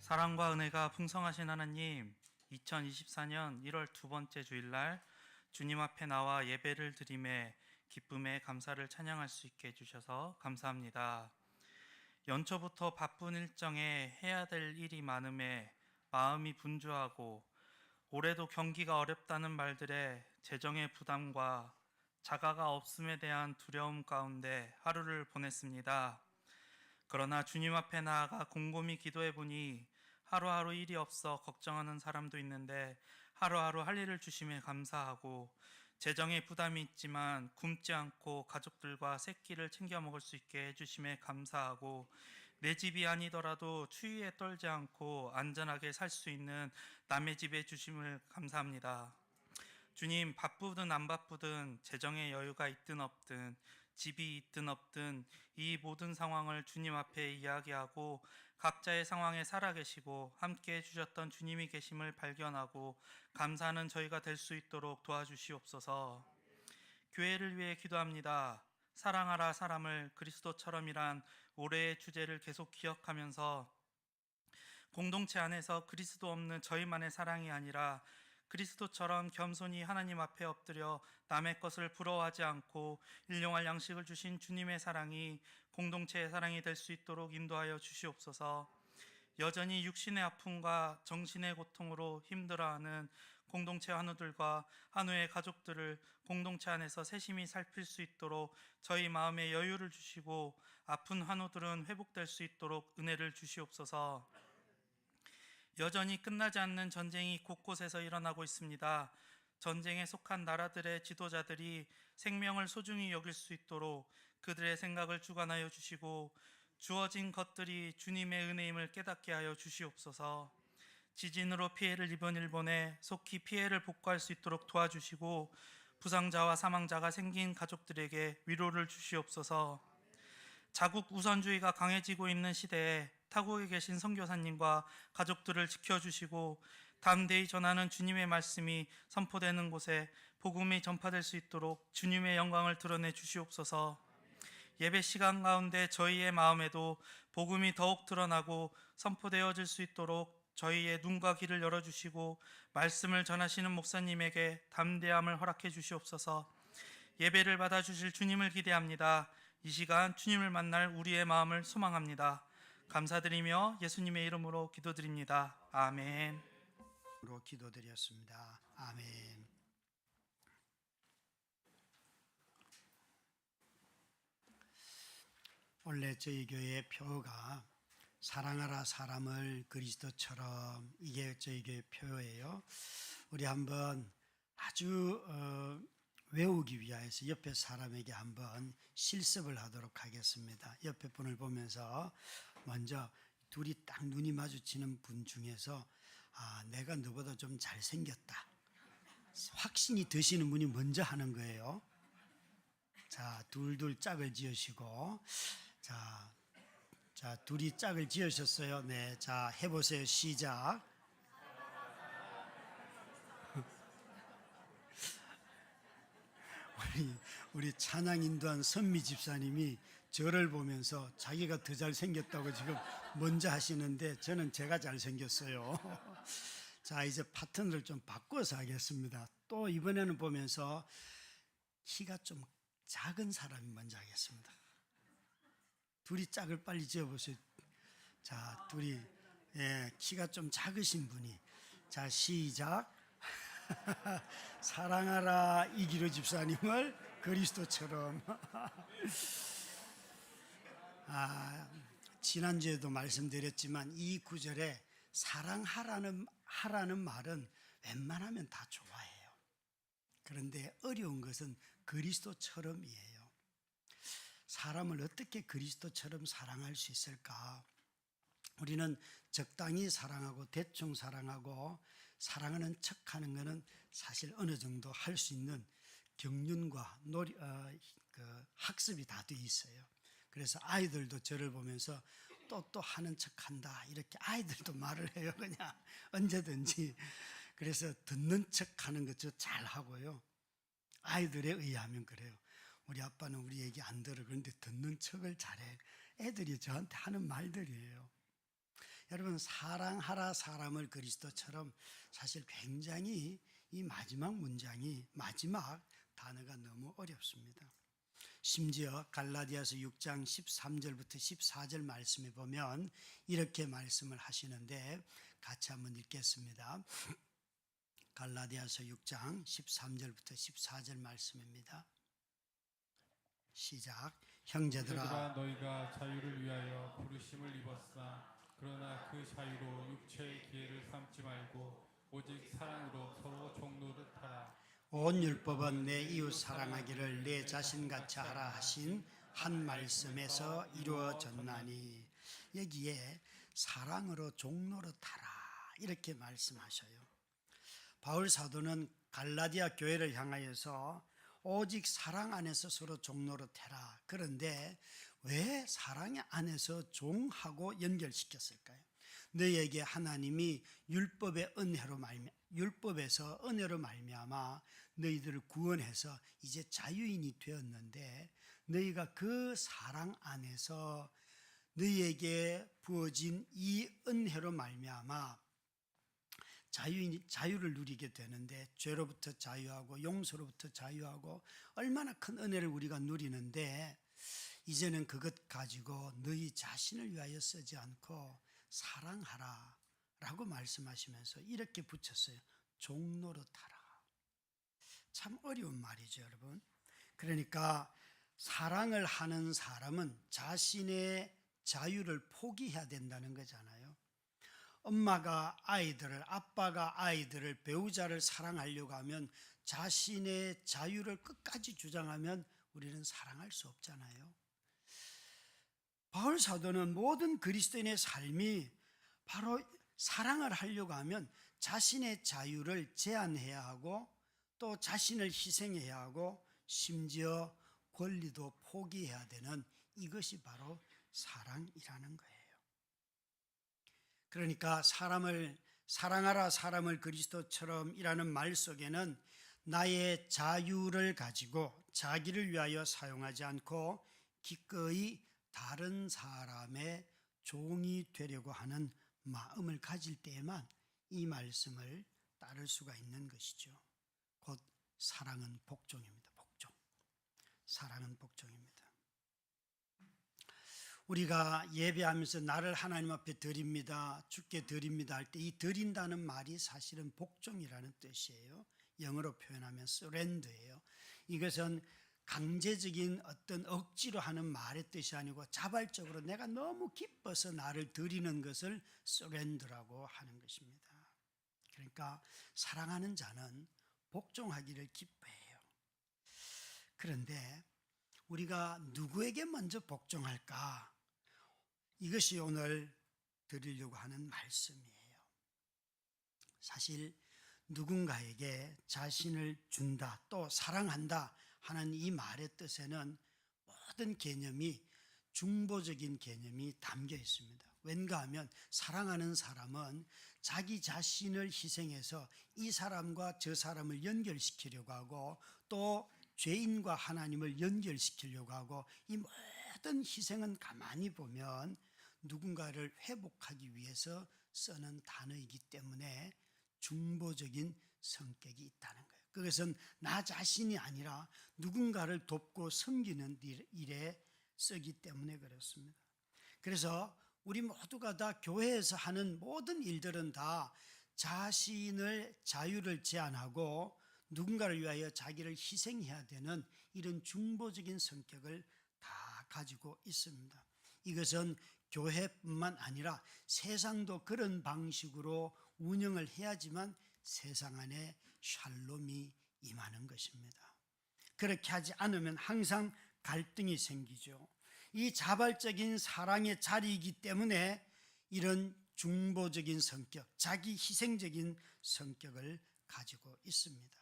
사랑과 은혜가 풍성하신 하나님, 2024년 1월 두 번째 주일날 주님 앞에 나와 예배를 드림에 기쁨에 감사를 찬양할 수 있게 해주셔서 감사합니다. 연초부터 바쁜 일정에 해야 될 일이 많음에 마음이 분주하고 올해도 경기가 어렵다는 말들에 재정의 부담과 자가가 없음에 대한 두려움 가운데 하루를 보냈습니다. 그러나 주님 앞에 나아가 곰곰이 기도해 보니 하루하루 일이 없어 걱정하는 사람도 있는데 하루하루 할 일을 주심에 감사하고, 재정에 부담이 있지만 굶지 않고 가족들과 세 끼를 챙겨 먹을 수 있게 해주심에 감사하고, 내 집이 아니더라도 추위에 떨지 않고 안전하게 살 수 있는 남의 집에 주심을 감사합니다. 주님, 바쁘든 안 바쁘든 재정에 여유가 있든 없든 집이 있든 없든 이 모든 상황을 주님 앞에 이야기하고 각자의 상황에 살아계시고 함께 해주셨던 주님이 계심을 발견하고 감사하는 저희가 될 수 있도록 도와주시옵소서. 교회를 위해 기도합니다. 사랑하라 사람을 그리스도처럼이란 올해의 주제를 계속 기억하면서 공동체 안에서 그리스도 없는 저희만의 사랑이 아니라 그리스도처럼 겸손히 하나님 앞에 엎드려 남의 것을 부러워하지 않고 일용할 양식을 주신 주님의 사랑이 공동체의 사랑이 될 수 있도록 인도하여 주시옵소서. 여전히 육신의 아픔과 정신의 고통으로 힘들어하는 공동체 한우들과 한우의 가족들을 공동체 안에서 세심히 살필 수 있도록 저희 마음에 여유를 주시고, 아픈 한우들은 회복될 수 있도록 은혜를 주시옵소서. 여전히 끝나지 않는 전쟁이 곳곳에서 일어나고 있습니다. 전쟁에 속한 나라들의 지도자들이 생명을 소중히 여길 수 있도록 그들의 생각을 주관하여 주시고, 주어진 것들이 주님의 은혜임을 깨닫게 하여 주시옵소서. 지진으로 피해를 입은 일본에 속히 피해를 복구할 수 있도록 도와주시고, 부상자와 사망자가 생긴 가족들에게 위로를 주시옵소서. 자국 우선주의가 강해지고 있는 시대에 타국에 계신 선교사님과 가족들을 지켜주시고 담대히 전하는 주님의 말씀이 선포되는 곳에 복음이 전파될 수 있도록 주님의 영광을 드러내 주시옵소서. 예배 시간 가운데 저희의 마음에도 복음이 더욱 드러나고 선포되어질 수 있도록 저희의 눈과 귀를 열어주시고 말씀을 전하시는 목사님에게 담대함을 허락해 주시옵소서. 예배를 받아주실 주님을 기대합니다. 이 시간 주님을 만날 우리의 마음을 소망합니다. 감사드리며 예수님의 이름으로 기도드립니다. 아멘. 로 기도드렸습니다. 아멘. 원래 저희 교회의 표가 사랑하라 사람을 그리스도처럼, 이게 저희 교회 표예요. 우리 한번 아주 외우기 위해서 옆에 사람에게 한번 실습을 하도록 하겠습니다. 옆에 분을 보면서 먼저 둘이 딱 눈이 마주치는 분 중에서 내가 너보다 좀 잘생겼다, 확신이 드시는 분이 먼저 하는 거예요. 자, 둘둘 짝을 지으시고, 자, 둘이 짝을 지으셨어요. 네, 자, 해보세요. 시작. 우리 찬양 인도한 선미 집사님이 저를 보면서 자기가 더 잘생겼다고 지금 먼저 하시는데, 저는 제가 잘생겼어요. 자, 이제 파트너를 좀 바꿔서 하겠습니다. 또 이번에는 보면서 키가 좀 작은 사람이 먼저 하겠습니다. 둘이 짝을 빨리 지어보세요. 자, 둘이, 키가 좀 작으신 분이. 자, 시작. 사랑하라 이기로 집사님을 그리스도처럼. 지난주에도 말씀드렸지만 이 구절에 사랑하라는 말은 웬만하면 다 좋아해요. 그런데 어려운 것은 그리스도처럼이에요. 사람을 어떻게 그리스도처럼 사랑할 수 있을까? 우리는 적당히 사랑하고 대충 사랑하고 사랑하는 척하는 것은 사실 어느 정도 할 수 있는 경륜과 학습이 다 돼 있어요. 그래서 아이들도 저를 보면서 또 하는 척한다, 이렇게 아이들도 말을 해요. 그냥 언제든지. 그래서 듣는 척하는 것도 잘 하고요. 아이들에 의하면 그래요. 우리 아빠는 우리 얘기 안 들어. 그런데 듣는 척을 잘해. 애들이 저한테 하는 말들이에요. 여러분, 사랑하라 사람을 그리스도처럼, 사실 굉장히 이 마지막 문장이, 마지막 단어가 너무 어렵습니다. 심지어 갈라디아서 6장 13절부터 14절 말씀에 보면 이렇게 말씀을 하시는데, 같이 한번 읽겠습니다. 갈라디아서 6장 13절부터 14절 말씀입니다. 시작. 형제들아, 너희가 자유를 위하여 부르심을 입었으나 그러나 그 자유로 육체의 기회를 삼지 말고 오직 사랑으로 서로 종노릇 하라. 온 율법은 내 이웃 사랑하기를 내 자신같이 하라 하신 한 말씀에서 이루어졌나니, 여기에 사랑으로 종노릇하라 이렇게 말씀하셔요. 바울 사도는 갈라디아 교회를 향하여서 오직 사랑 안에서 서로 종노릇해라. 그런데 왜 사랑 안에서 종하고 연결시켰을까요? 너희에게 하나님이 율법에서 은혜로 말미암아 너희들을 구원해서 이제 자유인이 되었는데, 너희가 그 사랑 안에서 너희에게 부어진 이 은혜로 말미암아 자유를 누리게 되는데, 죄로부터 자유하고 용서로부터 자유하고 얼마나 큰 은혜를 우리가 누리는데, 이제는 그것 가지고 너희 자신을 위하여 쓰지 않고 사랑하라 라고 말씀하시면서 이렇게 붙였어요. 종노릇하라. 참 어려운 말이죠, 여러분. 그러니까 사랑을 하는 사람은 자신의 자유를 포기해야 된다는 거잖아요. 엄마가 아이들을, 아빠가 아이들을, 배우자를 사랑하려고 하면 자신의 자유를 끝까지 주장하면 우리는 사랑할 수 없잖아요. 바울 사도는 모든 그리스도인의 삶이 바로 사랑을 하려고 하면 자신의 자유를 제한해야 하고, 또 자신을 희생해야 하고, 심지어 권리도 포기해야 되는, 이것이 바로 사랑이라는 거예요. 그러니까 사랑하라 사람을 그리스도처럼 이라는 말 속에는 나의 자유를 가지고 자기를 위하여 사용하지 않고 기꺼이 다른 사람의 종이 되려고 하는 마음을 가질 때에만 이 말씀을 따를 수가 있는 것이죠. 곧 사랑은 복종입니다. 복종. 사랑은 복종입니다. 우리가 예배하면서 나를 하나님 앞에 드립니다, 주께 드립니다 할 때 이 드린다는 말이 사실은 복종이라는 뜻이에요. 영어로 표현하면 surrender예요. 이것은 강제적인 어떤 억지로 하는 말의 뜻이 아니고 자발적으로 내가 너무 기뻐서 나를 드리는 것을 surrender라고 하는 것입니다. 그러니까 사랑하는 자는 복종하기를 기뻐해요. 그런데 우리가 누구에게 먼저 복종할까? 이것이 오늘 드리려고 하는 말씀이에요. 사실 누군가에게 자신을 준다, 또 사랑한다 하는 이 말의 뜻에는 모든 개념이, 중보적인 개념이 담겨 있습니다. 왠가 하면 사랑하는 사람은 자기 자신을 희생해서 이 사람과 저 사람을 연결시키려고 하고, 또 죄인과 하나님을 연결시키려고 하고, 이 모든 희생은 가만히 보면 누군가를 회복하기 위해서 쓰는 단어이기 때문에 중보적인 성격이 있다는 거예요. 그것은 나 자신이 아니라 누군가를 돕고 섬기는 일에 쓰기 때문에 그렇습니다. 그래서 우리 모두가 다 교회에서 하는 모든 일들은 다 자신을, 자유를 제한하고 누군가를 위하여 자기를 희생해야 되는 이런 중보적인 성격을 다 가지고 있습니다. 이것은 교회뿐만 아니라 세상도 그런 방식으로 운영을 해야지만 세상 안에 샬롬이 임하는 것입니다. 그렇게 하지 않으면 항상 갈등이 생기죠. 이 자발적인 사랑의 자리이기 때문에 이런 중보적인 성격, 자기 희생적인 성격을 가지고 있습니다.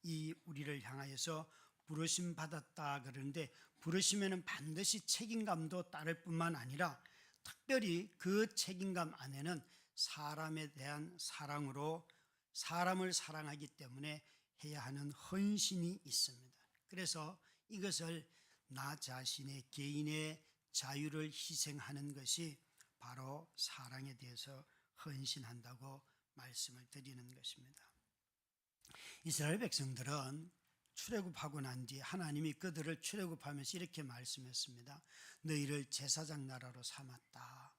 이 우리를 향하여서 부르심 받았다 그러는데, 부르심에는 반드시 책임감도 따를 뿐만 아니라 특별히 그 책임감 안에는 사람에 대한 사랑으로 사람을 사랑하기 때문에 해야 하는 헌신이 있습니다. 그래서 이것을 나 자신의 개인의 자유를 희생하는 것이 바로 사랑에 대해서 헌신한다고 말씀을 드리는 것입니다. 이스라엘 백성들은 출애굽하고 난 뒤 하나님이 그들을 출애굽하면서 이렇게 말씀했습니다. 너희를 제사장 나라로 삼았다.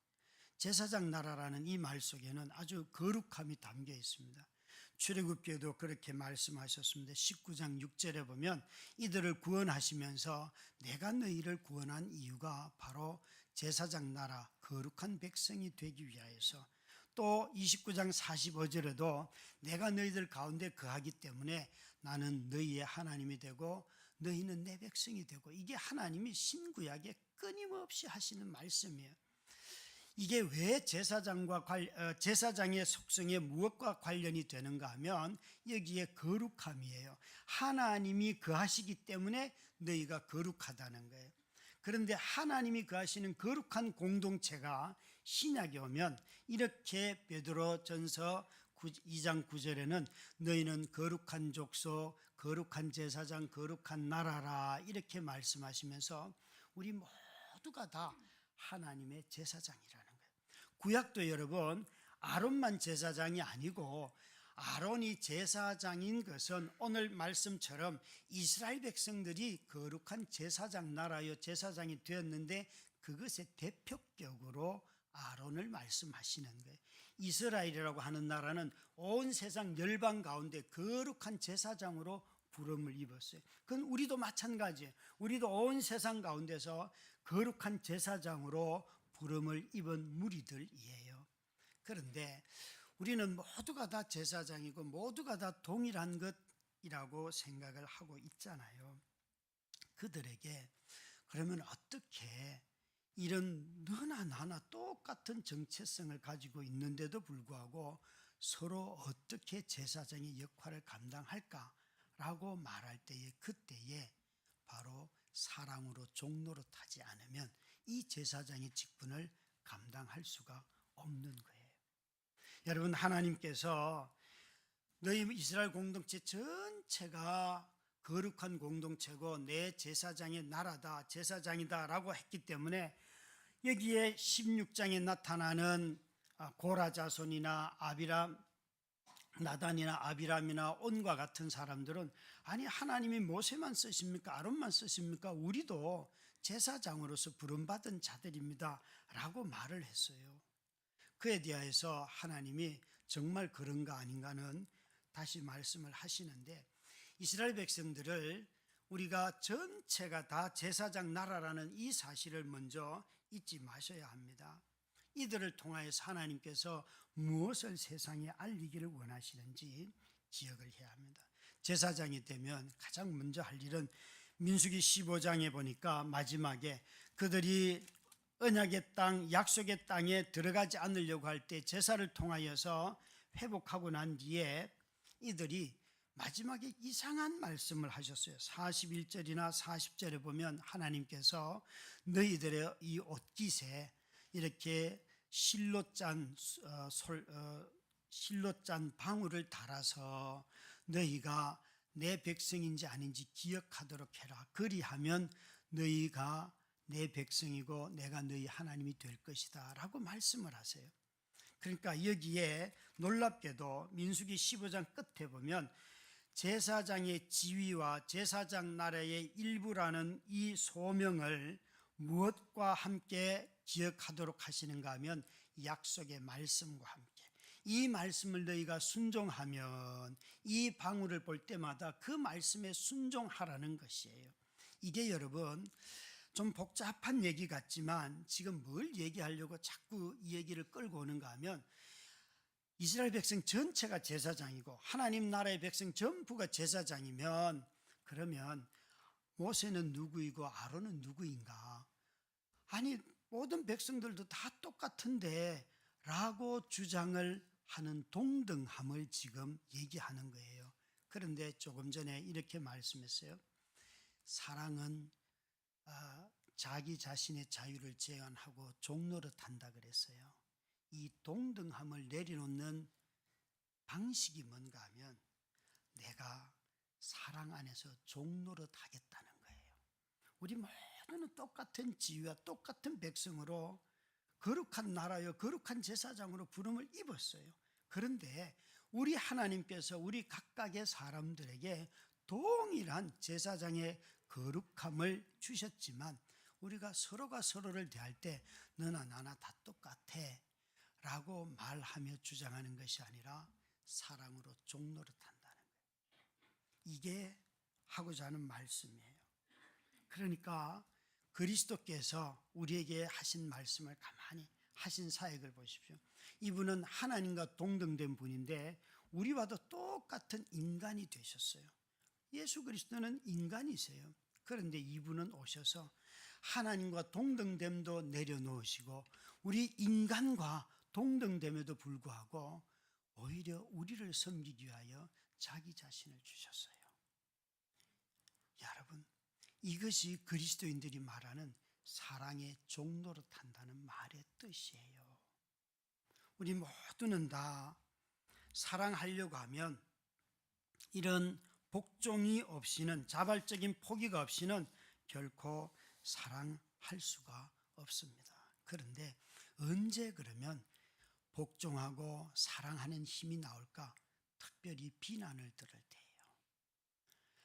제사장 나라라는 이 말 속에는 아주 거룩함이 담겨 있습니다. 출애굽기에도 그렇게 말씀하셨습니다. 19장 6절에 보면 이들을 구원하시면서 내가 너희를 구원한 이유가 바로 제사장 나라 거룩한 백성이 되기 위하여서, 또 29장 45절에도 내가 너희들 가운데 거하기 때문에 나는 너희의 하나님이 되고 너희는 내 백성이 되고, 이게 하나님이 신구약에 끊임없이 하시는 말씀이에요. 이게 왜 제사장의 속성에 무엇과 관련이 되는가 하면 여기에 거룩함이에요. 하나님이 거하시기 때문에 너희가 거룩하다는 거예요. 그런데 하나님이 거하시는 거룩한 공동체가 신약에 오면 이렇게 베드로전서 2장 9절에는 너희는 거룩한 족속, 거룩한 제사장, 거룩한 나라라 이렇게 말씀하시면서 우리 모두가 다 하나님의 제사장이라는 거예요. 구약도 여러분 아론만 제사장이 아니고, 아론이 제사장인 것은 오늘 말씀처럼 이스라엘 백성들이 거룩한 제사장 나라여 제사장이 되었는데 그것의 대표격으로 아론을 말씀하시는 거예요. 이스라엘이라고 하는 나라는 온 세상 열방 가운데 거룩한 제사장으로 부름을 입었어요. 그건 우리도 마찬가지예요. 우리도 온 세상 가운데서 거룩한 제사장으로 부름을 입은 무리들이에요. 그런데 우리는 모두가 다 제사장이고 모두가 다 동일한 것이라고 생각을 하고 있잖아요. 그들에게 그러면 어떻게 이런 너나 나나 똑같은 정체성을 가지고 있는데도 불구하고 서로 어떻게 제사장의 역할을 감당할까라고 말할 때에, 그때에 바로 사랑으로 종노릇하지 않으면 이 제사장의 직분을 감당할 수가 없는 거예요. 여러분, 하나님께서 너희 이스라엘 공동체 전체가 거룩한 공동체고 내 제사장의 나라다, 제사장이다 라고 했기 때문에 여기에 16장에 나타나는 고라 자손이나 나단이나 아비람이나 온과 같은 사람들은 아니 하나님이 모세만 쓰십니까? 아론만 쓰십니까? 우리도 제사장으로서 부름받은 자들입니다 라고 말을 했어요. 그에 대해서 하나님이 정말 그런가 아닌가는 다시 말씀을 하시는데, 이스라엘 백성들을 우리가 전체가 다 제사장 나라라는 이 사실을 먼저 잊지 마셔야 합니다. 이들을 통하여서 하나님께서 무엇을 세상에 알리기를 원하시는지 기억을 해야 합니다. 제사장이 되면 가장 먼저 할 일은 민수기 15장에 보니까 마지막에 그들이 언약의 땅, 약속의 땅에 들어가지 않으려고 할 때 제사를 통하여서 회복하고 난 뒤에 이들이 마지막에 이상한 말씀을 하셨어요. 41절이나 40절에 보면 하나님께서 너희들의 이 옷깃에 이렇게 실로 짠 방울을 달아서 너희가 내 백성인지 아닌지 기억하도록 해라. 그리하면 너희가 내 백성이고 내가 너희 하나님이 될 것이다 라고 말씀을 하세요. 그러니까 여기에 놀랍게도 민수기 15장 끝에 보면 제사장의 지위와 제사장 나라의 일부라는 이 소명을 무엇과 함께 기억하도록 하시는가 하면 약속의 말씀과 함께, 이 말씀을 너희가 순종하면 이 방울을 볼 때마다 그 말씀에 순종하라는 것이에요. 이게 여러분 좀 복잡한 얘기 같지만 지금 뭘 얘기하려고 자꾸 이 얘기를 끌고 오는가 하면, 이스라엘 백성 전체가 제사장이고 하나님 나라의 백성 전부가 제사장이면 그러면 모세는 누구이고 아론은 누구인가? 아니 모든 백성들도 다 똑같은데 라고 주장을 하는 동등함을 지금 얘기하는 거예요. 그런데 조금 전에 이렇게 말씀했어요. 사랑은 자기 자신의 자유를 제한하고 종노릇한다 그랬어요. 이 동등함을 내려놓는 방식이 뭔가 하면 내가 사랑 안에서 종노릇하겠다는 거예요. 우리 모두는 똑같은 지위와 똑같은 백성으로 거룩한 나라요 거룩한 제사장으로 부름을 입었어요. 그런데 우리 하나님께서 우리 각각의 사람들에게 동일한 제사장의 거룩함을 주셨지만 우리가 서로가 서로를 대할 때 너나 나나 다 똑같아 라고 말하며 주장하는 것이 아니라 사랑으로 종노릇한다는 거예요. 이게 하고자 하는 말씀이에요. 그러니까 그리스도께서 우리에게 하신 말씀을 가만히 하신 사역을 보십시오. 이분은 하나님과 동등된 분인데 우리와도 똑같은 인간이 되셨어요. 예수 그리스도는 인간이세요. 그런데 이분은 오셔서 하나님과 동등됨도 내려놓으시고 우리 인간과 동등됨에도 불구하고 오히려 우리를 섬기기 위하여 자기 자신을 주셨어요. 여러분, 이것이 그리스도인들이 말하는 사랑의 종노릇한다는 말의 뜻이에요. 우리 모두는 다 사랑하려고 하면 이런 복종이 없이는, 자발적인 포기가 없이는 결코 사랑할 수가 없습니다. 그런데 언제 그러면 복종하고 사랑하는 힘이 나올까? 특별히 비난을 들을 때예요.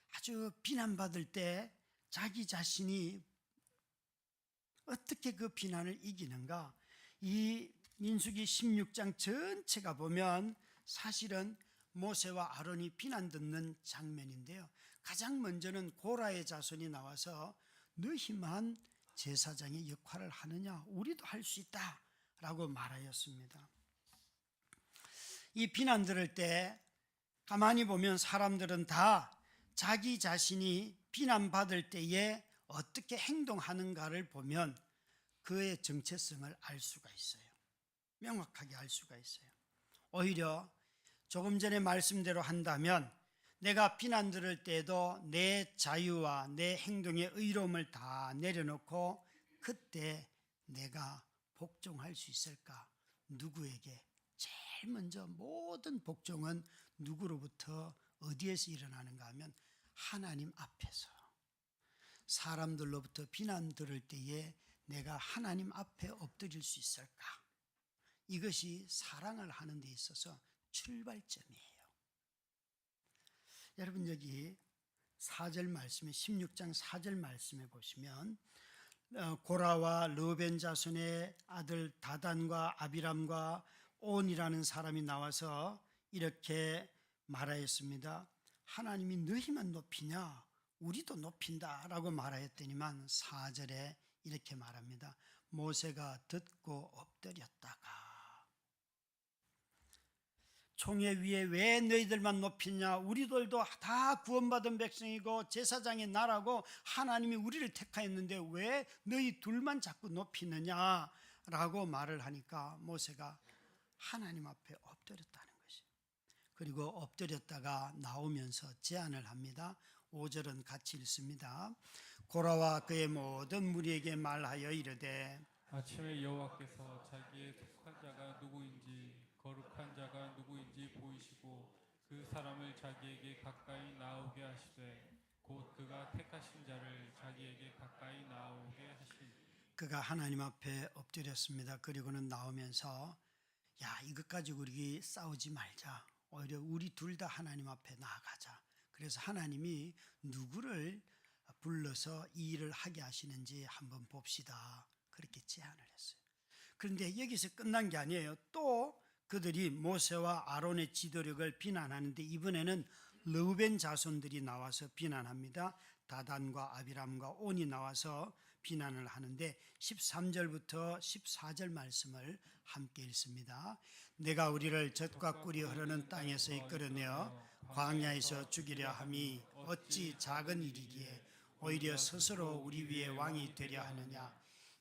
아주 비난받을 때 자기 자신이 어떻게 그 비난을 이기는가? 이 민수기 16장 전체가 보면 사실은 모세와 아론이 비난 듣는 장면인데요. 가장 먼저는 고라의 자손이 나와서 너희만 제사장의 역할을 하느냐? 우리도 할 수 있다 라고 말하였습니다. 이 비난 들을 때 가만히 보면 사람들은 다 자기 자신이 비난받을 때에 어떻게 행동하는가를 보면 그의 정체성을 알 수가 있어요. 명확하게 알 수가 있어요. 오히려 조금 전에 말씀대로 한다면 내가 비난 들을 때도 내 자유와 내 행동의 의로움을 다 내려놓고 그때 내가 복종할 수 있을까? 누구에게? 제일 먼저 모든 복종은 누구로부터 어디에서 일어나는가 하면 하나님 앞에서. 사람들로부터 비난 들을 때에 내가 하나님 앞에 엎드릴 수 있을까? 이것이 사랑을 하는 데 있어서 출발점이에요. 여러분 여기 4절 말씀에 16장 4절 말씀에 보시면 고라와 르벤 자손의 아들 다단과 아비람과 온이라는 사람이 나와서 이렇게 말하였습니다. 하나님이 너희만 높이냐? 우리도 높인다라고 말하였더니만 4절에 이렇게 말합니다. 모세가 듣고 엎드렸다가 총회 위에 왜 너희들만 높이냐? 우리들도 다 구원받은 백성이고 제사장의 나라고 하나님이 우리를 택하였는데 왜 너희 둘만 자꾸 높이느냐? 라고 말을 하니까 모세가 하나님 앞에 엎드렸다는 것이에요. 그리고 엎드렸다가 나오면서 제안을 합니다. 5절은 같이 읽습니다. 고라와 그의 모든 무리에게 말하여 이르되 아침에 여호와께서 자기의 속한 자가 누구인지 거룩한 자가 누구인지 보이시고 그 사람을 자기에게 가까이 나오게 하시되 곧 그가 택하신 자를 자기에게 가까이 나오게 하시니 그가 하나님 앞에 엎드렸습니다. 그리고는 나오면서 야, 이것 가지고 우리 싸우지 말자. 오히려 우리 둘 다 하나님 앞에 나아가자. 그래서 하나님이 누구를 불러서 이 일을 하게 하시는지 한번 봅시다. 그렇게 제안을 했어요. 그런데 여기서 끝난 게 아니에요. 또 그들이 모세와 아론의 지도력을 비난하는데 이번에는 르벤 자손들이 나와서 비난합니다. 다단과 아비람과 온이 나와서 비난을 하는데 13절부터 14절 말씀을 함께 읽습니다. 내가 우리를 젖과 꿀이 흐르는 땅에서 이끌어내어 광야에서 죽이려 함이 어찌 작은 일이기에 오히려 스스로 우리 위에 왕이 되려 하느냐?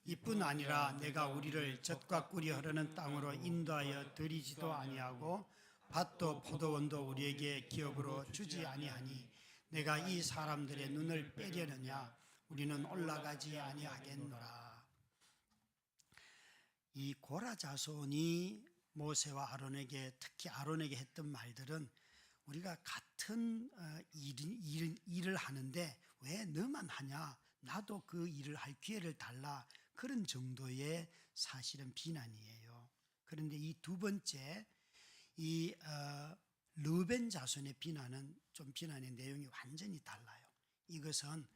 이뿐 아니라 내가 우리를 젖과 꿀이 흐르는 땅으로 인도하여 들이지도 아니하고 밭도 포도원도 우리에게 기업으로 주지 아니하니 내가 이 사람들의 눈을 빼려느냐? 우리는 올라가지 아니하겠노라. 이 고라 자손이 모세와 아론에게, 특히 아론에게 했던 말들은 우리가 같은 일을 하는데 왜 너만 하냐? 나도 그 일을 할 기회를 달라. 그런 정도의 사실은 비난이에요. 그런데 이 두 번째 이 르벤 자손의 비난은 좀 비난의 내용이 완전히 달라요. 이것은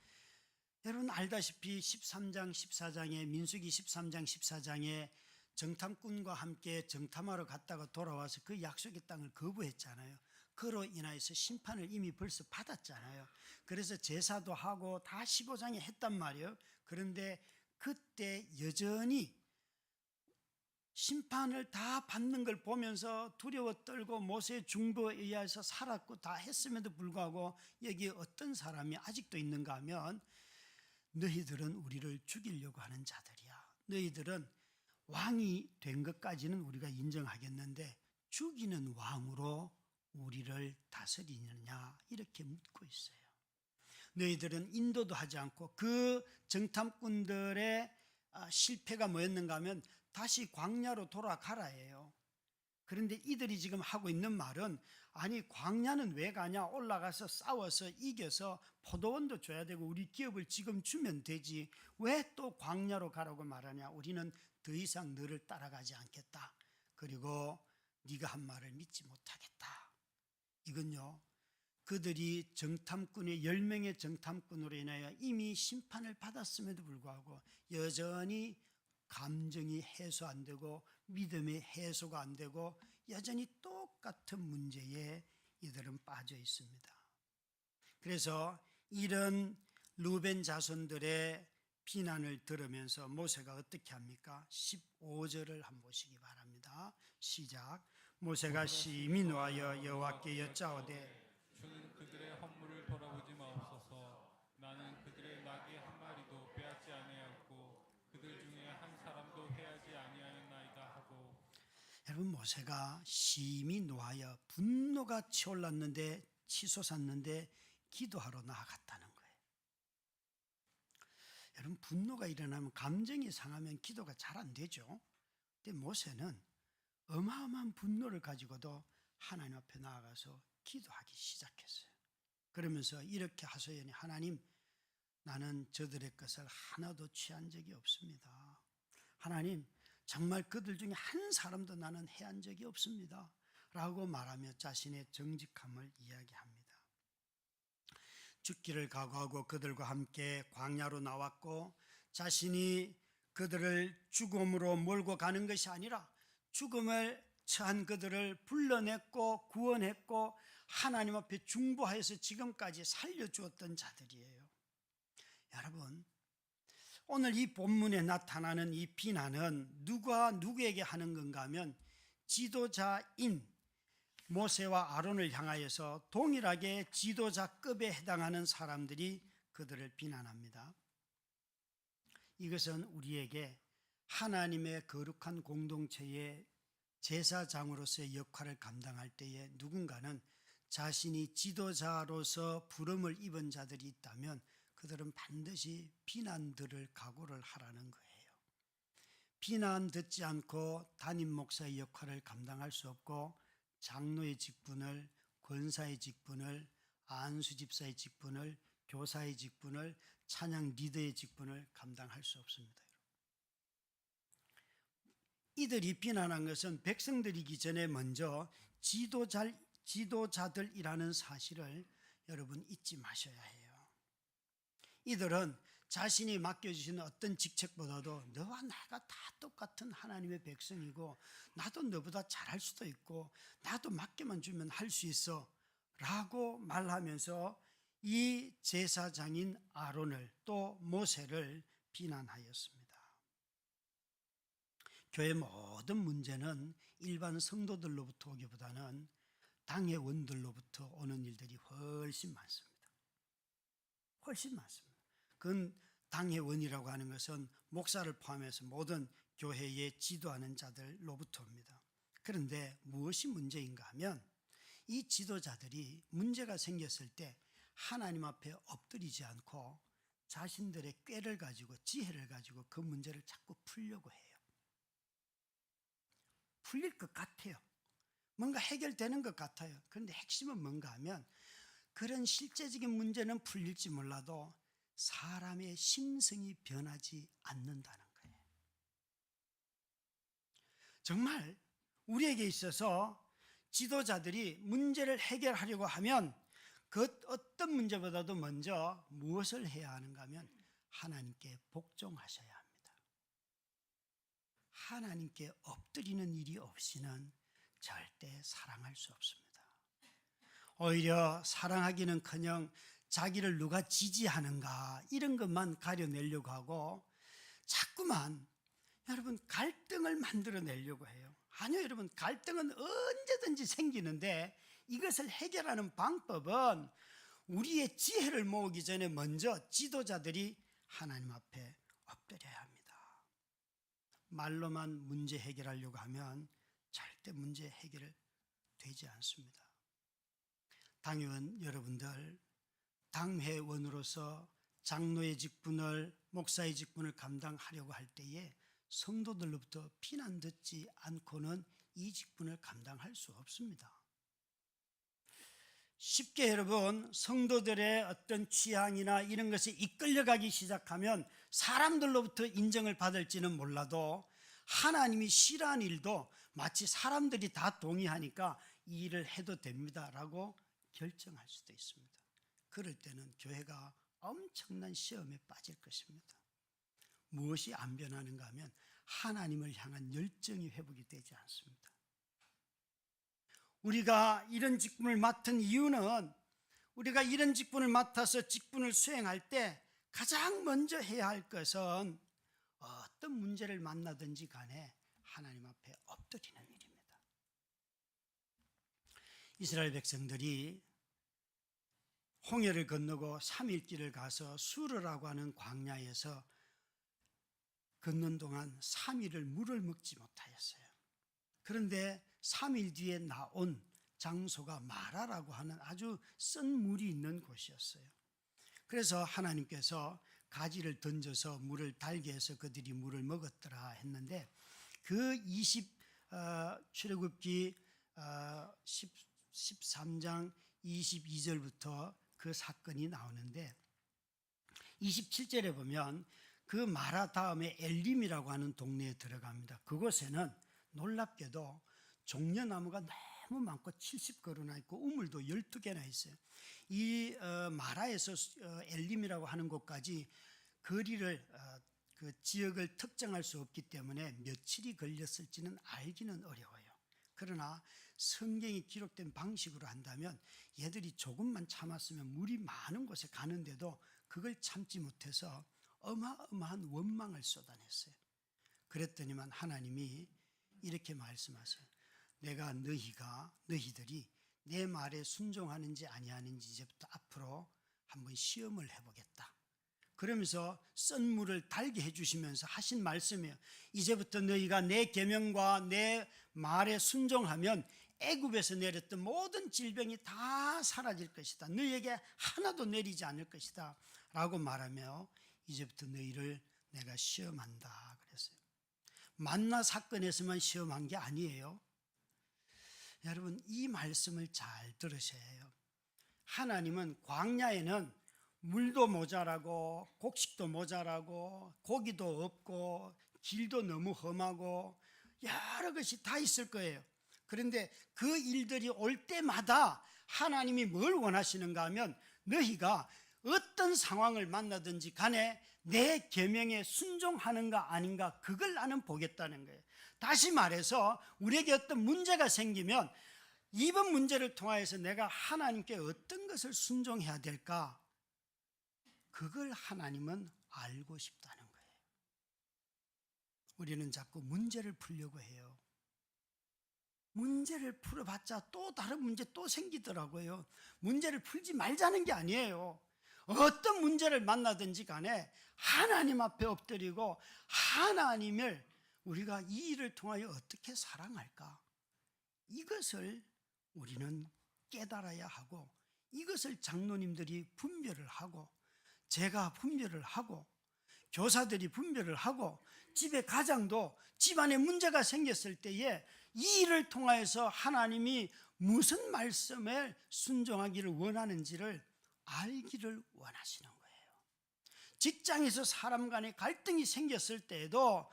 여러분 알다시피 13장 14장에 민수기 13장 14장에 정탐꾼과 함께 정탐하러 갔다가 돌아와서 그 약속의 땅을 거부했잖아요. 그로 인하여서 심판을 이미 벌써 받았잖아요. 그래서 제사도 하고 다 15장에 했단 말이에요. 그런데 그때 여전히 심판을 다 받는 걸 보면서 두려워 떨고 모세의 중보에 의해서 살았고 다 했음에도 불구하고 여기에 어떤 사람이 아직도 있는가 하면 너희들은 우리를 죽이려고 하는 자들이야. 너희들은 왕이 된 것까지는 우리가 인정하겠는데 죽이는 왕으로 우리를 다스리느냐 이렇게 묻고 있어요. 너희들은 인도도 하지 않고 그 정탐꾼들의 실패가 뭐였는가 하면 다시 광야로 돌아가라예요. 그런데 이들이 지금 하고 있는 말은 아니 광야는 왜 가냐, 올라가서 싸워서 이겨서 포도원도 줘야 되고 우리 기업을 지금 주면 되지 왜 또 광야로 가라고 말하냐, 우리는 더 이상 너를 따라가지 않겠다, 그리고 네가 한 말을 믿지 못하겠다. 이건요 그들이 정탐꾼의 10명의 정탐꾼으로 인하여 이미 심판을 받았음에도 불구하고 여전히 감정이 해소 안 되고 믿음의 해소가 안 되고 여전히 똑같은 문제에 이들은 빠져 있습니다. 그래서 이런 르벤 자손들의 비난을 들으면서 모세가 어떻게 합니까? 15절을 한번 보시기 바랍니다. 시작. 모세가 심히 노하여 여호와께 여짜오되 주는 그들의 헌물을 돌아보지 마옵소서. 나는 그들의 나귀 한 마리도 빼앗지 아니하였고 그들 중에 한 사람도 해하지 아니하였나이다 하고. 여러분 모세가 심히 노하여 분노가 치올랐는데 치솟았는데 기도하러 나아갔다는 거예요. 여러분 분노가 일어나면 감정이 상하면 기도가 잘 안 되죠. 근데 모세는 어마어마한 분노를 가지고도 하나님 앞에 나아가서 기도하기 시작했어요. 그러면서 이렇게 하소연히 하나님 나는 저들의 것을 하나도 취한 적이 없습니다. 하나님 정말 그들 중에 한 사람도 나는 해한 적이 없습니다 라고 말하며 자신의 정직함을 이야기합니다. 죽기를 각오하고 그들과 함께 광야로 나왔고 자신이 그들을 죽음으로 몰고 가는 것이 아니라 죽음을 처한 그들을 불러냈고 구원했고 하나님 앞에 중보하여서 지금까지 살려주었던 자들이에요. 여러분 오늘 이 본문에 나타나는 이 비난은 누가 누구에게 하는 건가 하면 지도자인 모세와 아론을 향하여서 동일하게 지도자급에 해당하는 사람들이 그들을 비난합니다. 이것은 우리에게 하나님의 거룩한 공동체의 제사장으로서의 역할을 감당할 때에 누군가는 자신이 지도자로서 부름을 입은 자들이 있다면 그들은 반드시 비난들을 각오를 하라는 거예요. 비난 듣지 않고 담임 목사의 역할을 감당할 수 없고 장로의 직분을, 권사의 직분을, 안수 집사의 직분을, 교사의 직분을, 찬양 리더의 직분을 감당할 수 없습니다. 이들이 비난한 것은 백성들이기 전에 먼저 지도자들이라는 사실을 여러분 잊지 마셔야 해요. 이들은 자신이 맡겨주신 어떤 직책보다도 너와 나가 다 똑같은 하나님의 백성이고 나도 너보다 잘할 수도 있고 나도 맡겨만 주면 할 수 있어 라고 말하면서 이 제사장인 아론을 또 모세를 비난하였습니다. 교회 모든 문제는 일반 성도들로부터 오기보다는 당회원들로부터 오는 일들이 훨씬 많습니다. 훨씬 많습니다. 그건 당회원이라고 하는 것은 목사를 포함해서 모든 교회에 지도하는 자들로부터 옵니다. 그런데 무엇이 문제인가 하면 이 지도자들이 문제가 생겼을 때 하나님 앞에 엎드리지 않고 자신들의 꾀를 가지고 지혜를 가지고 그 문제를 자꾸 풀려고 해요. 풀릴 것 같아요. 뭔가 해결되는 것 같아요. 그런데 핵심은 뭔가 하면 그런 실제적인 문제는 풀릴지 몰라도 사람의 심성이 변하지 않는다는 거예요. 정말 우리에게 있어서 지도자들이 문제를 해결하려고 하면 그 어떤 문제보다도 먼저 무엇을 해야 하는가 하면 하나님께 복종하셔야 합니다. 하나님께 엎드리는 일이 없이는 절대 사랑할 수 없습니다. 오히려 사랑하기는커녕 자기를 누가 지지하는가 이런 것만 가려내려고 하고 자꾸만 여러분 갈등을 만들어내려고 해요. 아니요, 여러분, 갈등은 언제든지 생기는데 이것을 해결하는 방법은 우리의 지혜를 모으기 전에 먼저 지도자들이 하나님 앞에 엎드려야 합니다. 말로만 문제 해결하려고 하면 절대 문제 해결 되지 않습니다. 당회원 여러분들, 당회원으로서 장로의 직분을, 목사의 직분을 감당하려고 할 때에 성도들로부터 비난 듣지 않고는 이 직분을 감당할 수 없습니다. 쉽게 여러분, 성도들의 어떤 취향이나 이런 것에 이끌려가기 시작하면 사람들로부터 인정을 받을지는 몰라도 하나님이 싫어하는 일도 마치 사람들이 다 동의하니까 이 일을 해도 됩니다라고 결정할 수도 있습니다. 그럴 때는 교회가 엄청난 시험에 빠질 것입니다. 무엇이 안 변하는가 하면 하나님을 향한 열정이 회복이 되지 않습니다. 우리가 이런 직분을 맡은 이유는 우리가 이런 직분을 맡아서 직분을 수행할 때 가장 먼저 해야 할 것은 어떤 문제를 만나든지 간에 하나님 앞에 엎드리는 일입니다. 이스라엘 백성들이 홍해를 건너고 3일 길을 가서 수르라고 하는 광야에서 걷는 동안 3일을 물을 먹지 못하였어요. 그런데 3일 뒤에 나온 장소가 마라라고 하는 아주 쓴 물이 있는 곳이었어요. 그래서 하나님께서 가지를 던져서 물을 달게 해서 그들이 물을 먹었더라 했는데 그 출애굽기 13장 22절부터 그 사건이 나오는데 27절에 보면 그 마라 다음에 엘림이라고 하는 동네에 들어갑니다. 그곳에는 놀랍게도 종려나무가 너무 많고 70그루나 있고 우물도 12개나 있어요. 이 마라에서 엘림이라고 하는 곳까지 거리를 그 지역을 특정할 수 없기 때문에 며칠이 걸렸을지는 알기는 어려워요. 그러나 성경이 기록된 방식으로 한다면 얘들이 조금만 참았으면 물이 많은 곳에 가는데도 그걸 참지 못해서 어마어마한 원망을 쏟아냈어요. 그랬더니만 하나님이 이렇게 말씀하세요. 내가 너희들이 내 말에 순종하는지 아니하는지 이제부터 앞으로 한번 시험을 해보겠다. 그러면서 쓴 물을 달게 해주시면서 하신 말씀이에요. 이제부터 너희가 내 계명과 내 말에 순종하면 애굽에서 내렸던 모든 질병이 다 사라질 것이다. 너희에게 하나도 내리지 않을 것이다 라고 말하며 이제부터 너희를 내가 시험한다 그랬어요. 만나 사건에서만 시험한 게 아니에요. 여러분, 이 말씀을 잘 들으셔야 해요. 하나님은 광야에는 물도 모자라고 곡식도 모자라고 고기도 없고 길도 너무 험하고 여러 것이 다 있을 거예요. 그런데 그 일들이 올 때마다 하나님이 뭘 원하시는가 하면 너희가 어떤 상황을 만나든지 간에 내 계명에 순종하는가 아닌가 그걸 나는 보겠다는 거예요. 다시 말해서 우리에게 어떤 문제가 생기면 이번 문제를 통하여서 내가 하나님께 어떤 것을 순종해야 될까 그걸 하나님은 알고 싶다는 거예요. 우리는 자꾸 문제를 풀려고 해요. 문제를 풀어봤자 또 다른 문제 또 생기더라고요. 문제를 풀지 말자는 게 아니에요. 어떤 문제를 만나든지 간에 하나님 앞에 엎드리고 하나님을 우리가 이 일을 통하여 어떻게 사랑할까? 이것을 우리는 깨달아야 하고 이것을 장로님들이 분별을 하고 제가 분별을 하고 교사들이 분별을 하고 집의 가장도 집안에 문제가 생겼을 때에 이 일을 통하여서 하나님이 무슨 말씀에 순종하기를 원하는지를 알기를 원하시는 거예요. 직장에서 사람 간의 갈등이 생겼을 때에도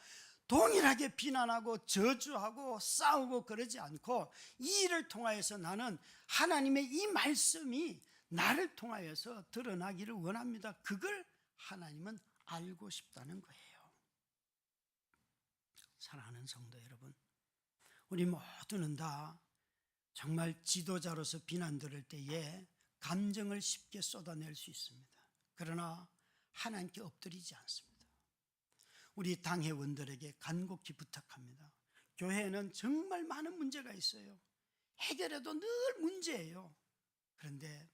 동일하게 비난하고 저주하고 싸우고 그러지 않고 이 일을 통하여서 나는 하나님의 이 말씀이 나를 통하여서 드러나기를 원합니다. 그걸 하나님은 알고 싶다는 거예요. 사랑하는 성도 여러분, 우리 모두는 다 정말 지도자로서 비난 들을 때에 감정을 쉽게 쏟아낼 수 있습니다. 그러나 하나님께 엎드리지 않습니다. 우리 당회원들에게 간곡히 부탁합니다. 교회에는 정말 많은 문제가 있어요. 해결해도 늘 문제예요. 그런데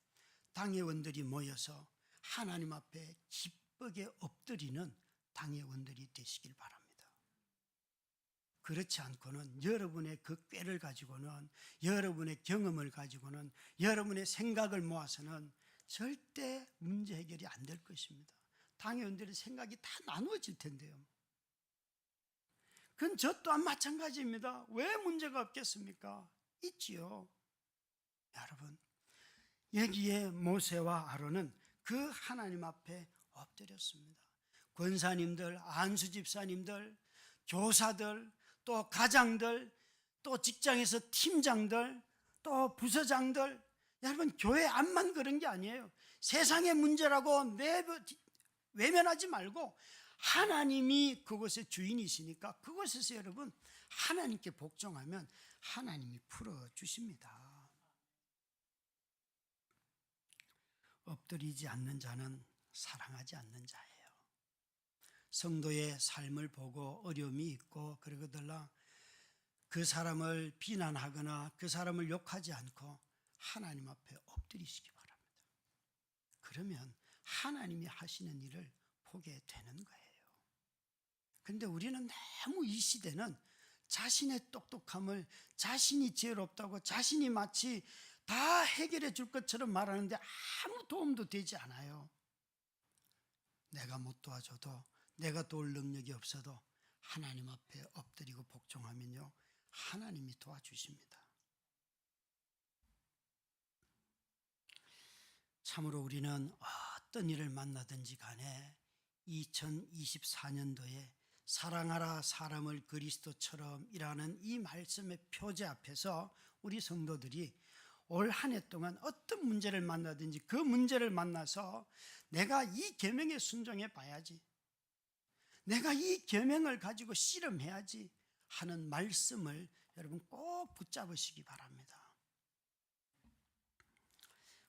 당회원들이 모여서 하나님 앞에 기쁘게 엎드리는 당회원들이 되시길 바랍니다. 그렇지 않고는 여러분의 그 꾀를 가지고는, 여러분의 경험을 가지고는, 여러분의 생각을 모아서는 절대 문제 해결이 안 될 것입니다. 당회원들의 생각이 다 나누어질 텐데요. 그건 저 또한 마찬가지입니다. 왜 문제가 없겠습니까? 있지요. 여러분, 여기에 모세와 아론은 그 하나님 앞에 엎드렸습니다. 권사님들, 안수 집사님들, 교사들, 또 가장들, 또 직장에서 팀장들, 또 부서장들, 여러분 교회 안만 그런 게 아니에요. 세상의 문제라고 외면하지 말고 하나님이 그곳의 주인이시니까 그곳에서 여러분 하나님께 복종하면 하나님이 풀어주십니다. 엎드리지 않는 자는 사랑하지 않는 자예요. 성도의 삶을 보고 어려움이 있고 그러거들라 그 사람을 비난하거나 그 사람을 욕하지 않고 하나님 앞에 엎드리시기 바랍니다. 그러면 하나님이 하시는 일을 보게 되는 거예요. 그런데 우리는 너무 이 시대는 자신의 똑똑함을, 자신이 지혜롭다고 자신이 마치 다 해결해 줄 것처럼 말하는데 아무 도움도 되지 않아요. 내가 못 도와줘도, 내가 도울 능력이 없어도 하나님 앞에 엎드리고 복종하면요, 하나님이 도와주십니다. 참으로 우리는 어떤 일을 만나든지 간에 2024년도에 사랑하라 사람을 그리스도처럼 이라는 이 말씀의 표제 앞에서 우리 성도들이 올 한 해 동안 어떤 문제를 만나든지 그 문제를 만나서 내가 이 계명에 순종해 봐야지, 내가 이 계명을 가지고 씨름해야지 하는 말씀을 여러분 꼭 붙잡으시기 바랍니다.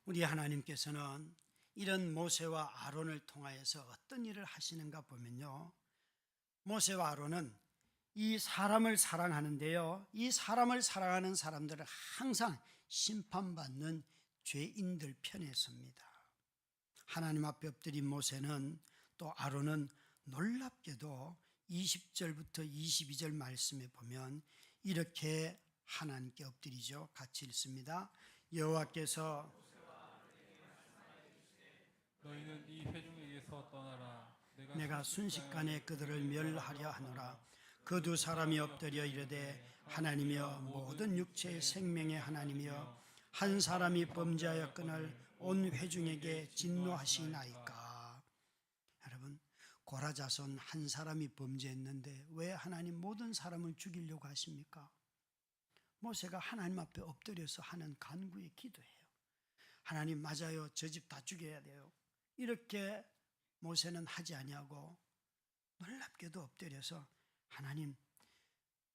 우리 하나님께서는 이런 모세와 아론을 통하여서 어떤 일을 하시는가 보면요, 모세와 아론은 이 사람을 사랑하는데요, 이 사람을 사랑하는 사람들은 항상 심판받는 죄인들 편에 섭니다. 하나님 앞에 엎드린 모세는, 또 아론은 놀랍게도 20절부터 22절 말씀에 보면 이렇게 하나님께 엎드리죠. 같이 읽습니다. 여호와께서 너희는 이 회중에게서 떠나라. 내가 순식간에 그들을 멸하려 하노라. 그 두 사람이 엎드려 이르되 하나님이여, 모든 육체의 생명의 하나님이여, 한 사람이 범죄하였거늘 온 회중에게 진노하시나이까. 여러분, 고라 자손 한 사람이 범죄했는데 왜 하나님 모든 사람을 죽이려고 하십니까? 모세가 하나님 앞에 엎드려서 하는 간구의 기도예요. 하나님, 맞아요, 저 집 다 죽여야 돼요. 이렇게 모세는 하지 아니하고 놀랍게도 엎드려서 하나님,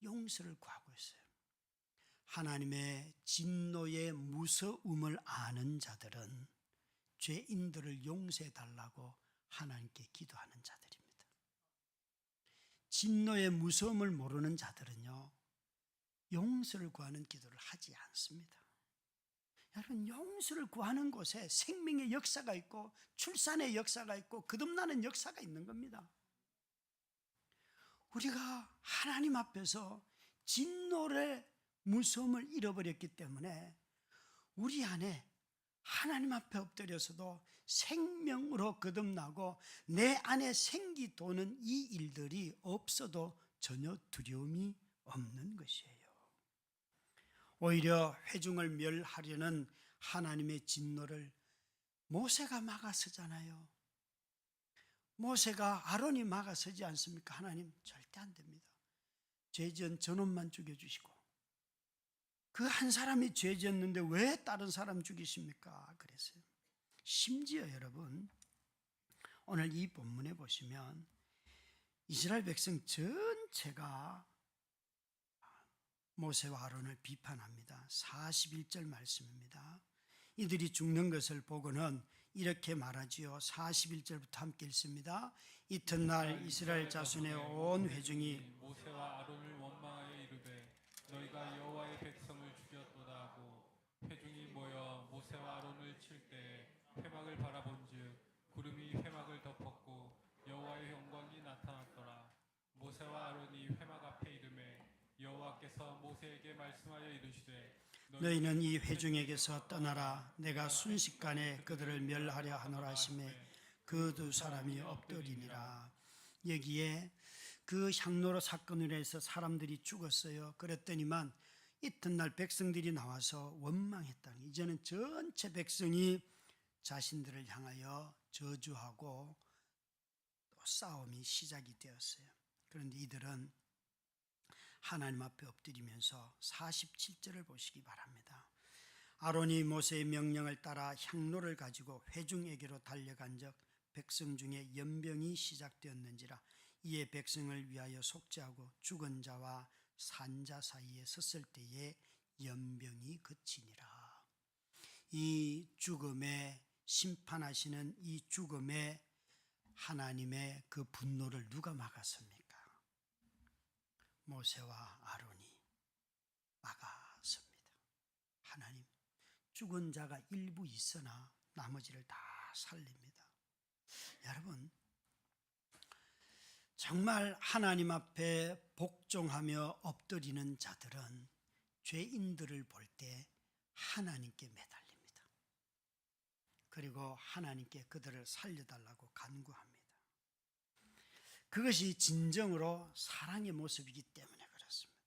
용서를 구하고 있어요. 하나님의 진노의 무서움을 아는 자들은 죄인들을 용서해 달라고 하나님께 기도하는 자들입니다. 진노의 무서움을 모르는 자들은요, 용서를 구하는 기도를 하지 않습니다. 여러분, 용서를 구하는 곳에 생명의 역사가 있고 출산의 역사가 있고 거듭나는 역사가 있는 겁니다. 우리가 하나님 앞에서 진노의 무서움을 잃어버렸기 때문에 우리 안에 하나님 앞에 엎드려서도 생명으로 거듭나고 내 안에 생기 도는 이 일들이 없어도 전혀 두려움이 없는 것이에요. 오히려 회중을 멸하려는 하나님의 진노를 모세가 막아서잖아요. 모세가 아론이 막아서지 않습니까? 하나님 절대 안 됩니다. 죄 지은 저놈만 죽여주시고 그 한 사람이 죄 지었는데 왜 다른 사람 죽이십니까? 그랬어요. 심지어 여러분 오늘 이 본문에 보시면 이스라엘 백성 전체가 모세와 아론을 비판합니다. 41절 말씀입니다. 이들이 죽는 것을 보고는 이렇게 말하지요. 41절부터 함께 읽습니다. 이튿날 이스라엘 자손의 온 회중이 모세와 아론을 원망하여 이르되 너희가 여호와의 백성을 죽였도다 하고 회중이 모여 모세와 아론을 칠 때 회막을 바라본즉 구름이 회막을 덮었고 여호와의 영광이 나타났더라. 모세와 아론이 회막 앞에 이르매 여호와께서 모세에게 말씀하여 이르시되 너희는 이 회중에게서 떠나라. 내가 순식간에 그들을 멸하려 하노라 하시매 그 두 사람이 엎드리니라. 여기에 그 향로로 사건으로 해서 사람들이 죽었어요. 그랬더니만 이튿날 백성들이 나와서 원망했다. 이제는 전체 백성이 자신들을 향하여 저주하고 또 싸움이 시작이 되었어요. 그런데 이들은 하나님 앞에 엎드리면서 47절을 보시기 바랍니다. 아론이 모세의 명령을 따라 향로를 가지고 회중에게로 달려간즉 백성 중에 연병이 시작되었는지라. 이에 백성을 위하여 속죄하고 죽은 자와 산 자 사이에 섰을 때에 연병이 그치니라. 이 죽음에 심판하시는 이 죽음에 하나님의 그 분노를 누가 막았습니까? 모세와 아론이 막았습니다. 하나님, 죽은 자가 일부 있으나 나머지를 다 살립니다. 여러분, 정말 하나님 앞에 복종하며 엎드리는 자들은 죄인들을 볼 때 하나님께 매달립니다. 그리고 하나님께 그들을 살려달라고 간구합니다. 그것이 진정으로 사랑의 모습이기 때문에 그렇습니다.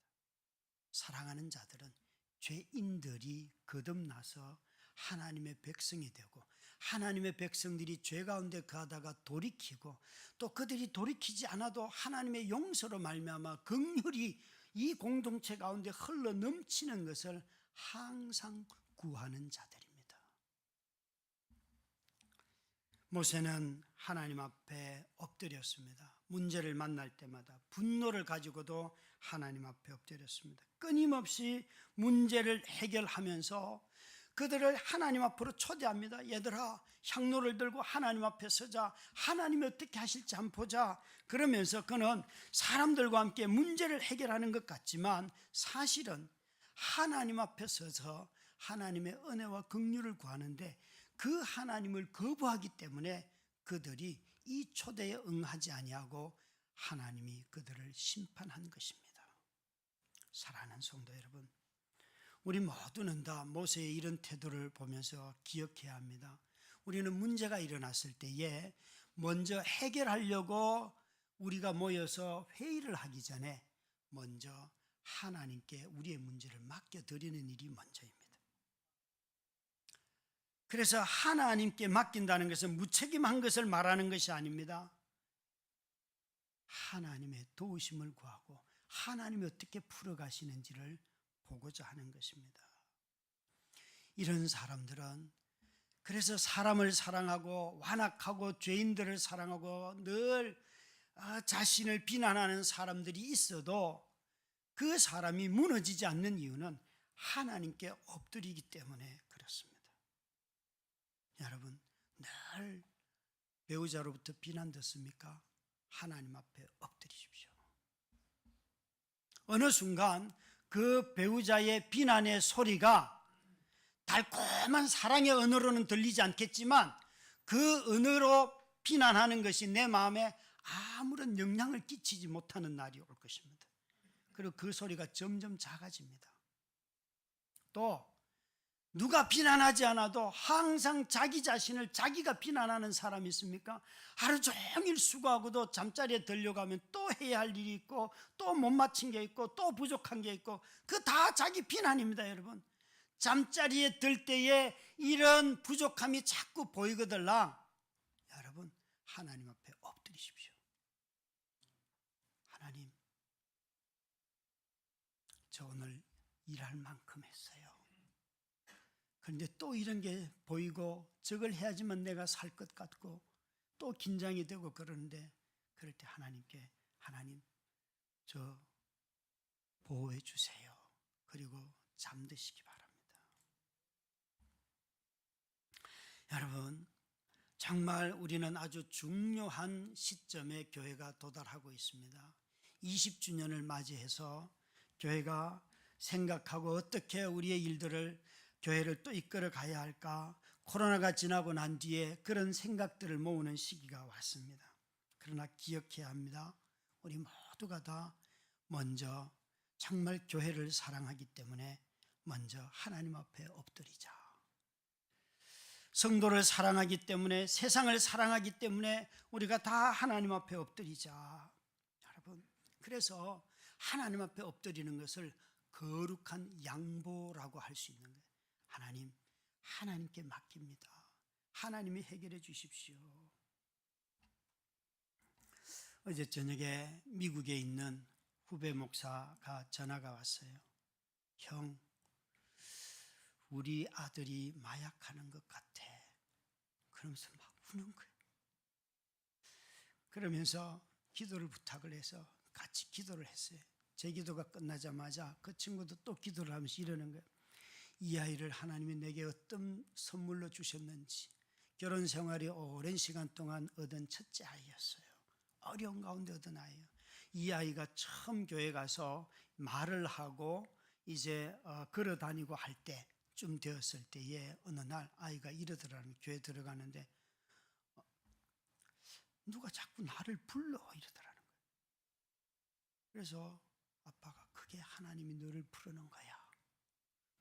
사랑하는 자들은 죄인들이 거듭나서 하나님의 백성이 되고 하나님의 백성들이 죄 가운데 가다가 돌이키고 또 그들이 돌이키지 않아도 하나님의 용서로 말미암아 긍휼이 이 공동체 가운데 흘러 넘치는 것을 항상 구하는 자들입니다. 모세는 하나님 앞에 엎드렸습니다. 문제를 만날 때마다 분노를 가지고도 하나님 앞에 엎드렸습니다. 끊임없이 문제를 해결하면서 그들을 하나님 앞으로 초대합니다. 얘들아, 향로를 들고 하나님 앞에 서자. 하나님이 어떻게 하실지 한번 보자. 그러면서 그는 사람들과 함께 문제를 해결하는 것 같지만 사실은 하나님 앞에 서서 하나님의 은혜와 긍휼을 구하는데 그 하나님을 거부하기 때문에 그들이 이 초대에 응하지 아니하고 하나님이 그들을 심판한 것입니다. 사랑하는 성도 여러분, 우리 모두는 다 모세의 이런 태도를 보면서 기억해야 합니다. 우리는 문제가 일어났을 때에 먼저 해결하려고 우리가 모여서 회의를 하기 전에 먼저 하나님께 우리의 문제를 맡겨드리는 일이 먼저입니다. 그래서 하나님께 맡긴다는 것은 무책임한 것을 말하는 것이 아닙니다. 하나님의 도우심을 구하고 하나님이 어떻게 풀어가시는지를 보고자 하는 것입니다. 이런 사람들은 그래서 사람을 사랑하고 완악하고 죄인들을 사랑하고 늘 자신을 비난하는 사람들이 있어도 그 사람이 무너지지 않는 이유는 하나님께 엎드리기 때문에 그렇습니다. 여러분, 늘 배우자로부터 비난 듣습니까? 하나님 앞에 엎드리십시오. 어느 순간 그 배우자의 비난의 소리가 달콤한 사랑의 언어로는 들리지 않겠지만 그 언어로 비난하는 것이 내 마음에 아무런 영향을 끼치지 못하는 날이 올 것입니다. 그리고 그 소리가 점점 작아집니다. 또 누가 비난하지 않아도 항상 자기 자신을 자기가 비난하는 사람이 있습니까? 하루 종일 수고하고도 잠자리에 들려가면 또 해야 할 일이 있고 또 못 마친 게 있고 또 부족한 게 있고 그 다 자기 비난입니다. 여러분, 잠자리에 들 때에 이런 부족함이 자꾸 보이거들라 여러분, 하나님 앞에 엎드리십시오. 하나님, 저 오늘 일할 만큼 했어요. 그런데 또 이런 게 보이고 저걸 해야지만 내가 살 것 같고 또 긴장이 되고 그러는데 그럴 때 하나님께 하나님 저 보호해 주세요. 그리고 잠드시기 바랍니다. 여러분 정말 우리는 아주 중요한 시점에 교회가 도달하고 있습니다. 20주년을 맞이해서 교회가 생각하고 어떻게 우리의 일들을 교회를 또 이끌어 가야 할까? 코로나가 지나고 난 뒤에 그런 생각들을 모으는 시기가 왔습니다. 그러나 기억해야 합니다. 우리 모두가 다 먼저 정말 교회를 사랑하기 때문에 먼저 하나님 앞에 엎드리자. 성도를 사랑하기 때문에, 세상을 사랑하기 때문에 우리가 다 하나님 앞에 엎드리자. 여러분, 그래서 하나님 앞에 엎드리는 것을 거룩한 양보라고 할 수 있는 거예요. 하나님, 하나님께 맡깁니다. 하나님이 해결해 주십시오. 어제 저녁에 미국에 있는 후배 목사가 전화가 왔어요. 형, 우리 아들이 마약하는 것 같아. 그러면서 막 우는 거예요. 그러면서 기도를 부탁을 해서 같이 기도를 했어요. 제 기도가 끝나자마자 그 친구도 또 기도를 하면서 이러는 거예요. 이 아이를 하나님이 내게 어떤 선물로 주셨는지, 결혼 생활이 오랜 시간 동안 얻은 첫째 아이였어요. 어려운 가운데 얻은 아이예요. 이 아이가 처음 교회 가서 말을 하고 이제 걸어 다니고 할 때쯤 되었을 때에 어느 날 아이가 이러더라는, 교회 들어가는데 누가 자꾸 나를 불러 이러더라는 거예요. 그래서 아빠가 그게 하나님이 너를 부르는 거야.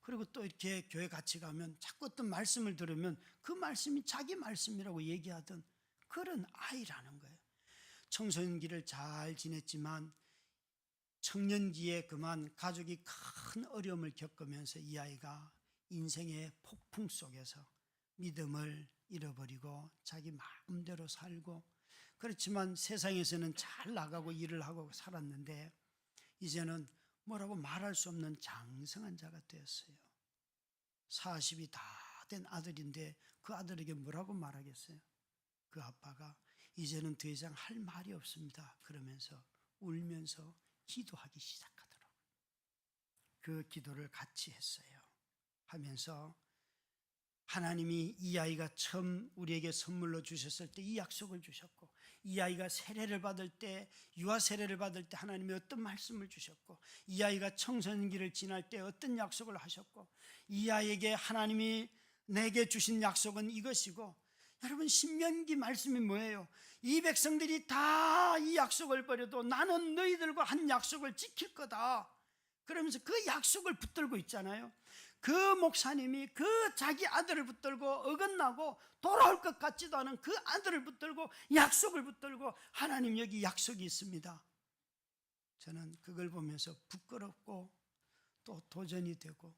그리고 또 이렇게 교회 같이 가면 자꾸 어떤 말씀을 들으면 그 말씀이 자기 말씀이라고 얘기하던 그런 아이라는 거예요. 청소년기를 잘 지냈지만 청년기에 그만 가족이 큰 어려움을 겪으면서 이 아이가 인생의 폭풍 속에서 믿음을 잃어버리고 자기 마음대로 살고, 그렇지만 세상에서는 잘 나가고 일을 하고 살았는데 이제는 뭐라고 말할 수 없는 장성한 자가 되었어요. 40이 다 된 아들인데 그 아들에게 뭐라고 말하겠어요? 그 아빠가 이제는 더 이상 할 말이 없습니다. 그러면서 울면서 기도하기 시작하더라고요. 그 기도를 같이 했어요. 하면서 하나님이 이 아이가 처음 우리에게 선물로 주셨을 때 이 약속을 주셨고, 이 아이가 세례를 받을 때, 유아 세례를 받을 때 하나님이 어떤 말씀을 주셨고, 이 아이가 청소년기를 지날 때 어떤 약속을 하셨고, 이 아이에게 하나님이 내게 주신 약속은 이것이고, 여러분 신명기 말씀이 뭐예요? 이 백성들이 다 이 약속을 버려도 나는 너희들과 한 약속을 지킬 거다. 그러면서 그 약속을 붙들고 있잖아요. 그 목사님이 그 자기 아들을 붙들고 어긋나고 돌아올 것 같지도 않은 그 아들을 붙들고 약속을 붙들고, 하나님 여기 약속이 있습니다. 저는 그걸 보면서 부끄럽고 또 도전이 되고,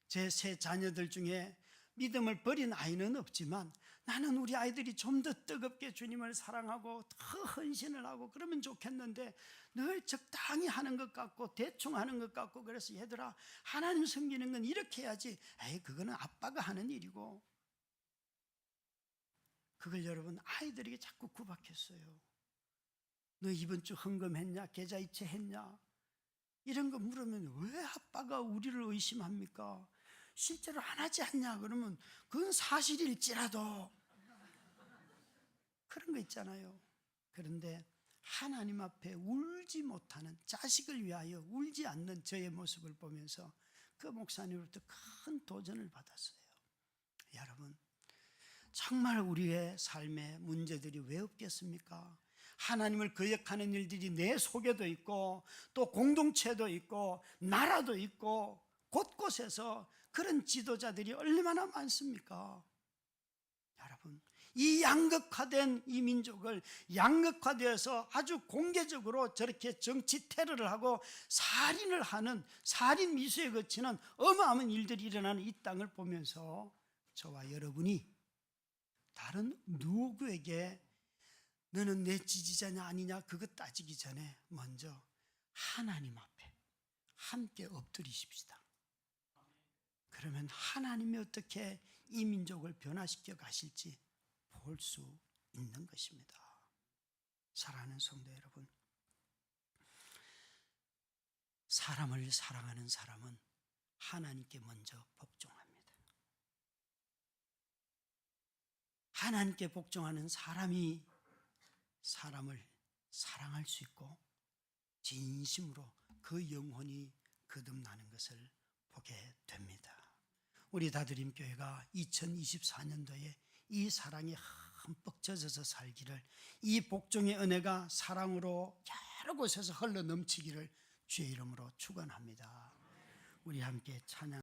제 세 자녀들 중에 믿음을 버린 아이는 없지만 나는 우리 아이들이 좀 더 뜨겁게 주님을 사랑하고 더 헌신을 하고 그러면 좋겠는데 늘 적당히 하는 것 같고 대충 하는 것 같고, 그래서 얘들아 하나님 섬기는 건 이렇게 해야지. 에이 그거는 아빠가 하는 일이고. 그걸 여러분 아이들에게 자꾸 구박했어요. 너 이번 주 헌금했냐? 계좌이체 했냐? 이런 거 물으면 왜 아빠가 우리를 의심합니까? 실제로 안 하지 않냐? 그러면 그건 사실일지라도 그런 거 있잖아요. 그런데 하나님 앞에 울지 못하는, 자식을 위하여 울지 않는 저의 모습을 보면서 그 목사님으로부터 큰 도전을 받았어요. 여러분 정말 우리의 삶에 문제들이 왜 없겠습니까? 하나님을 거역하는 일들이 내 속에도 있고 또 공동체도 있고 나라도 있고 곳곳에서 그런 지도자들이 얼마나 많습니까? 여러분 이 양극화된 이 민족을 양극화되어서 아주 공개적으로 저렇게 정치 테러를 하고 살인을 하는, 살인 미수에 거치는 어마어마한 일들이 일어나는 이 땅을 보면서 저와 여러분이 다른 누구에게 너는 내 지지자냐 아니냐 그것 따지기 전에 먼저 하나님 앞에 함께 엎드리십시다. 그러면 하나님이 어떻게 이 민족을 변화시켜 가실지 볼 수 있는 것입니다. 사랑하는 성도 여러분, 사람을 사랑하는 사람은 하나님께 먼저 복종합니다. 하나님께 복종하는 사람이 사람을 사랑할 수 있고 진심으로 그 영혼이 거듭나는 것을 보게 됩니다. 우리 다드림교회가 2024년도에 이 사랑에 흠뻑 젖어서 살기를, 이 복종의 은혜가 사랑으로 여러 곳에서 흘러 넘치기를 주의 이름으로 축원합니다. 우리 함께 찬양